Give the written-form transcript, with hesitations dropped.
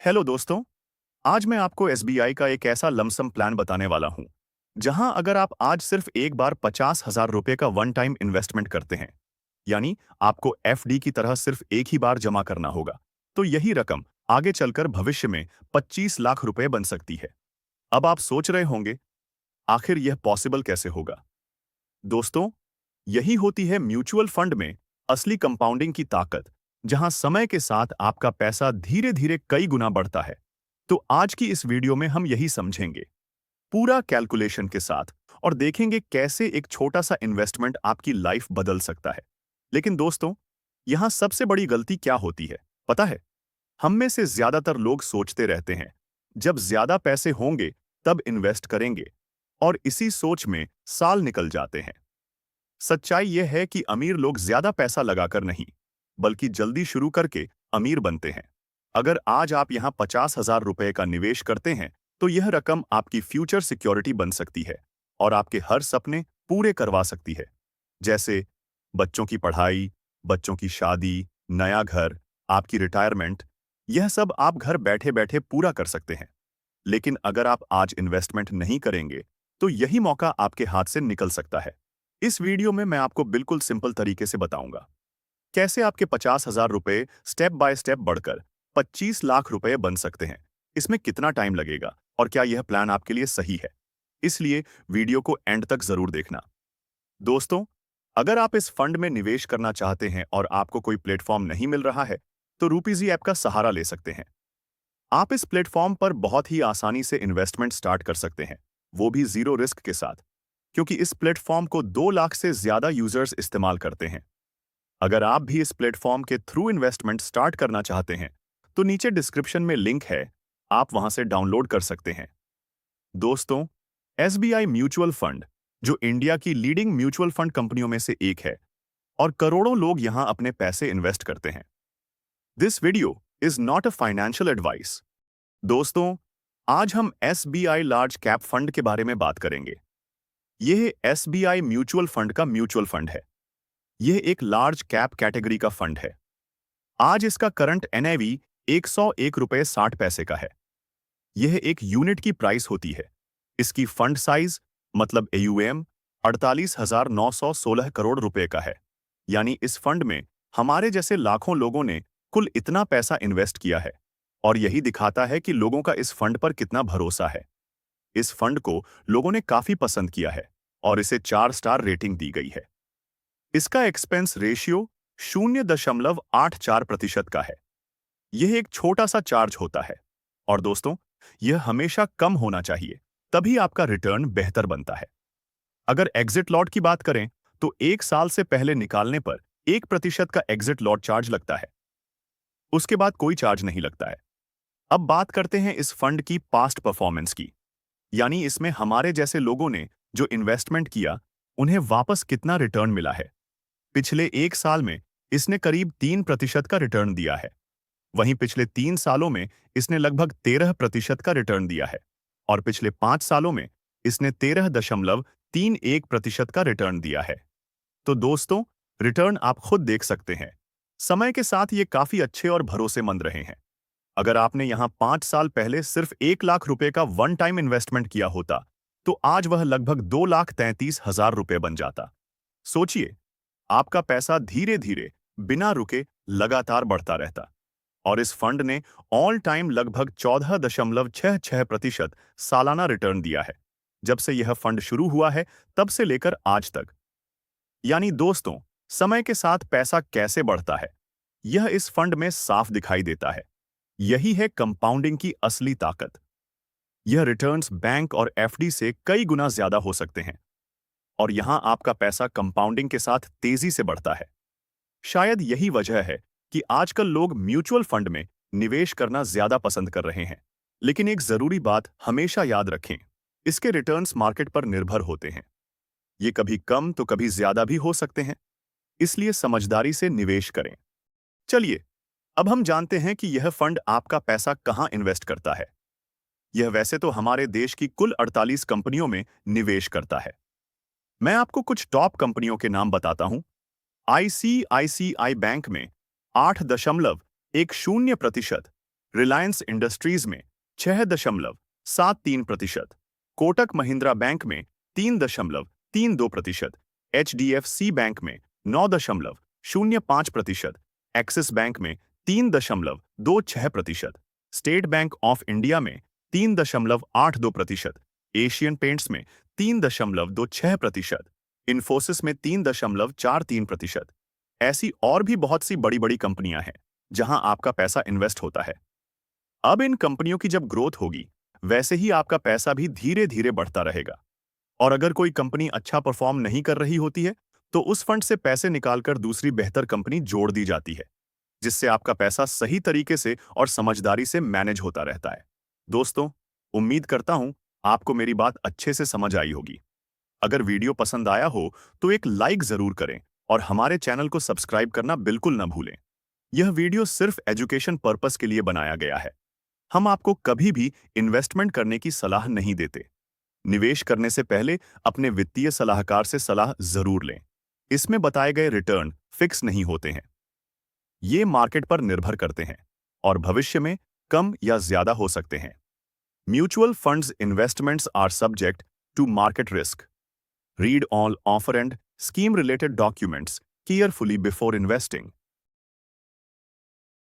Hello दोस्तों। आज मैं आपको एसबीआई का एक ऐसा लमसम प्लान बताने वाला हूं जहां अगर आप आज सिर्फ एक बार 50,000 रुपए का वन टाइम इन्वेस्टमेंट करते हैं, यानी आपको एफडी की तरह सिर्फ एक ही बार जमा करना होगा, तो यही रकम आगे चलकर भविष्य में 25 लाख रुपए बन सकती है। अब आप सोच रहे होंगे, आखिर यह पॉसिबल कैसे होगा? दोस्तों, यही होती है म्यूचुअल फंड में असली कंपाउंडिंग की ताकत, जहां समय के साथ आपका पैसा धीरे धीरे कई गुना बढ़ता है। तो आज की इस वीडियो में हम यही समझेंगे, पूरा कैलकुलेशन के साथ, और देखेंगे कैसे एक छोटा सा इन्वेस्टमेंट आपकी लाइफ बदल सकता है। लेकिन दोस्तों, यहां सबसे बड़ी गलती क्या होती है पता है? हम में से ज्यादातर लोग सोचते रहते हैं, जब ज्यादा पैसे होंगे तब इन्वेस्ट करेंगे, और इसी सोच में साल निकल जाते हैं। सच्चाई यह है कि अमीर लोग ज्यादा पैसा लगाकर नहीं, बल्कि जल्दी शुरू करके अमीर बनते हैं। अगर आज आप यहां 50,000 रुपए का निवेश करते हैं, तो यह रकम आपकी फ्यूचर सिक्योरिटी बन सकती है और आपके हर सपने पूरे करवा सकती है। जैसे बच्चों की पढ़ाई, बच्चों की शादी, नया घर, आपकी रिटायरमेंट, यह सब आप घर बैठे बैठे पूरा कर सकते हैं। लेकिन अगर आप आज इन्वेस्टमेंट नहीं करेंगे, तो यही मौका आपके हाथ से निकल सकता है। इस वीडियो में मैं आपको बिल्कुल सिंपल तरीके से बताऊंगा कैसे आपके 50,000 रुपए स्टेप बाय स्टेप बढ़कर 25 लाख रुपए बन सकते हैं। इसमें कितना टाइम लगेगा और क्या यह प्लान आपके लिए सही है? इसलिए वीडियो को एंड तक जरूर देखना। दोस्तों, अगर आप इस फंड में निवेश करना चाहते हैं और आपको कोई प्लेटफॉर्म नहीं मिल रहा है, तो रूपीजी ऐप का सहारा ले सकते हैं। आप इस प्लेटफॉर्म पर बहुत ही आसानी से इन्वेस्टमेंट स्टार्ट कर सकते हैं, वो भी जीरो रिस्क के साथ, क्योंकि इस प्लेटफॉर्म को 2 लाख से ज्यादा यूजर्स इस्तेमाल करते हैं। अगर आप भी इस प्लेटफॉर्म के थ्रू इन्वेस्टमेंट स्टार्ट करना चाहते हैं, तो नीचे डिस्क्रिप्शन में लिंक है, आप वहां से डाउनलोड कर सकते हैं। दोस्तों, एसबीआई म्यूचुअल फंड, जो इंडिया की लीडिंग म्यूचुअल फंड कंपनियों में से एक है, और करोड़ों लोग यहां अपने पैसे इन्वेस्ट करते हैं। This video is not a financial advice. दोस्तों, आज हम एसबीआई लार्ज कैप फंड के बारे में बात करेंगे। यह एसबीआई म्यूचुअल फंड का म्यूचुअल फंड है। यह एक लार्ज कैप कैटेगरी का फंड है। आज इसका करंट एनएवी 101 रुपए 60 पैसे का है। यह एक यूनिट की प्राइस होती है। इसकी फंड साइज, मतलब एयूएम, 48,916 करोड़ रुपए का है। यानी इस फंड में हमारे जैसे लाखों लोगों ने कुल इतना पैसा इन्वेस्ट किया है, और यही दिखाता है कि लोगों का इस फंड पर कितना भरोसा है। इस फंड को लोगों ने काफी पसंद किया है और इसे 4 स्टार रेटिंग दी गई है। इसका एक्सपेंस रेशियो 0.84% का है। यह एक छोटा सा चार्ज होता है, और दोस्तों, यह हमेशा कम होना चाहिए, तभी आपका रिटर्न बेहतर बनता है। अगर एग्जिट लॉट की बात करें, तो 1 साल से पहले निकालने पर 1% का एग्जिट लॉट चार्ज लगता है। उसके बाद कोई चार्ज नहीं लगता है। अब बात करते हैं इस फंड की पास्ट परफॉर्मेंस की, यानी इसमें हमारे जैसे लोगों ने जो इन्वेस्टमेंट किया, उन्हें वापस कितना रिटर्न मिला है। पिछले 1 साल में इसने करीब 3% का रिटर्न दिया है। वहीं पिछले 3 सालों में इसने लगभग 13% का रिटर्न दिया है, और पिछले 5 सालों में इसने 13.31% का रिटर्न दिया है। तो दोस्तों, रिटर्न आप खुद देख सकते हैं। समय के साथ ये काफी अच्छे और भरोसेमंद रहे हैं। अगर आपने यहां 5 साल पहले सिर्फ 1 लाख रुपए का वन टाइम इन्वेस्टमेंट किया होता, तो आज वह लगभग 2,33,000 रुपए बन जाता। सोचिए, आपका पैसा धीरे धीरे, बिना रुके, लगातार बढ़ता रहता। और इस फंड ने ऑल टाइम लगभग 14.66% सालाना रिटर्न दिया है, जब से यह फंड शुरू हुआ है, तब से लेकर आज तक। यानी दोस्तों, समय के साथ पैसा कैसे बढ़ता है, यह इस फंड में साफ दिखाई देता है। यही है कंपाउंडिंग की असली ताकत। यह रिटर्न्स बैंक और एफडी से कई गुना ज्यादा हो सकते हैं, और यहां आपका पैसा कंपाउंडिंग के साथ तेजी से बढ़ता है। शायद यही वजह है कि आजकल लोग म्यूचुअल फंड में निवेश करना ज्यादा पसंद कर रहे हैं। लेकिन एक जरूरी बात हमेशा याद रखें, इसके रिटर्न्स मार्केट पर निर्भर होते हैं। ये कभी कम तो कभी ज्यादा भी हो सकते हैं, इसलिए समझदारी से निवेश करें। चलिए, अब हम जानते हैं कि यह फंड आपका पैसा कहां इन्वेस्ट करता है। यह वैसे तो हमारे देश की कुल 48 कंपनियों में निवेश करता है। मैं आपको कुछ टॉप कंपनियों के नाम बताता हूं। आईसीआईसीआई बैंक में 8.10%, रिलायंस इंडस्ट्रीज में 6.73%, कोटक महिंद्रा बैंक में 3.32%, HDFC बैंक में 9.05%, एक्सिस बैंक में 3.26%, स्टेट बैंक ऑफ इंडिया में 3.82%, एशियन पेंट्स में 3.26%, इन्फोसिस में 3.43%। ऐसी और भी बहुत सी बड़ी बड़ी कंपनियां हैं जहां आपका पैसा इन्वेस्ट होता है। अब इन कंपनियों की जब ग्रोथ होगी, वैसे ही आपका पैसा भी धीरे धीरे बढ़ता रहेगा। और अगर कोई कंपनी अच्छा परफॉर्म नहीं कर रही होती है, तो उस फंड से पैसे निकालकर दूसरी बेहतर कंपनी जोड़ दी जाती है, जिससे आपका पैसा सही तरीके से और समझदारी से मैनेज होता रहता है। दोस्तों, उम्मीद करता हूं आपको मेरी बात अच्छे से समझ आई होगी। अगर वीडियो पसंद आया हो तो एक लाइक जरूर करें और हमारे चैनल को सब्सक्राइब करना बिल्कुल न भूलें। यह वीडियो सिर्फ एजुकेशन पर्पस के लिए बनाया गया है। हम आपको कभी भी इन्वेस्टमेंट करने की सलाह नहीं देते। निवेश करने से पहले अपने वित्तीय सलाहकार से सलाह जरूर लें। इसमें बताए गए रिटर्न फिक्स नहीं होते हैं। ये मार्केट पर निर्भर करते हैं और भविष्य में कम या ज्यादा हो सकते हैं। Mutual funds investments are subject to market risk. Read all offer and scheme related documents carefully before investing.